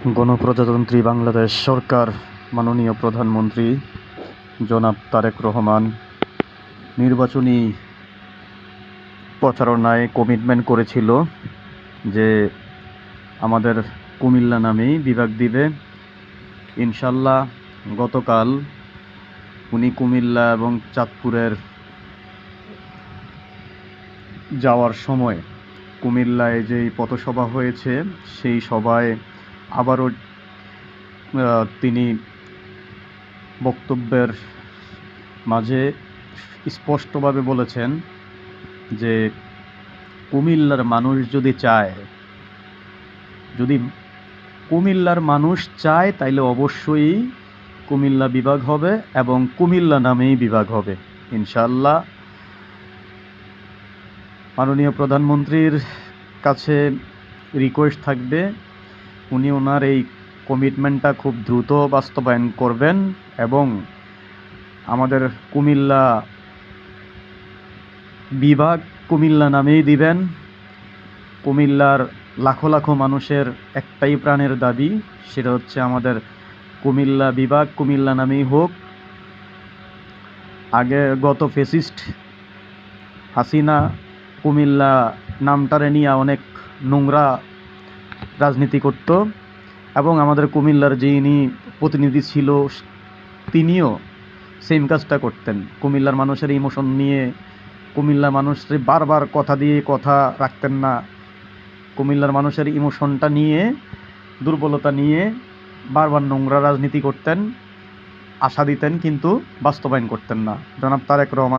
গণপ্রজাতন্ত্রী বাংলাদেশ সরকার মাননীয় প্রধানমন্ত্রী জনাব তারেক রহমান নির্বাচনী প্রচারণায় কমিটমেন্ট করেছিল যে আমাদের কুমিল্লা নামেই বিভাগ দিবে। ইনশাল্লাহ গতকাল উনি কুমিল্লা এবং চাঁদপুরের যাওয়ার সময় কুমিল্লায় যেই পথসভা হয়েছে সেই সভায় আবারও তিনি বক্তব্যের মাঝে স্পষ্টভাবে বলেছেন যে কুমিল্লার মানুষ যদি কুমিল্লার মানুষ চায় তাইলে অবশ্যই কুমিল্লা বিভাগ হবে এবং কুমিল্লা নামেই বিভাগ হবে ইনশাআল্লাহ। মাননীয় প্রধানমন্ত্রীর কাছে রিকোয়েস্ট থাকবে উনি ওনার এই কমিটমেন্টটা খুব দ্রুত বাস্তবায়ন করবেন এবং আমাদের কুমিল্লা বিভাগ কুমিল্লা নামেই দিবেন। কুমিল্লার লাখো লাখো মানুষের একটাই প্রাণের দাবি, সেটা হচ্ছে আমাদের কুমিল্লা বিভাগ কুমিল্লা নামেই হোক। আগে গত ফ্যাসিস্ট হাসিনা কুমিল্লা নামটারে নিয়ে অনেক নোংরা রাজনীতি করত এবং আমাদের কুমিল্লার যিনি প্রতিনিধি ছিল তিনিও সেম কাজটা করতেন। কুমিল্লার মানুষের ইমোশন নিয়ে কুমিল্লা মানুষের বারবার কথা দিয়ে কথা রাখতেন না, কুমিল্লার মানুষের ইমোশনটা নিয়ে দুর্বলতা নিয়ে বারবার নোংরা রাজনীতি করতেন, আশা দিতেন কিন্তু বাস্তবায়ন করতেন না। জনাব তারেক রহমান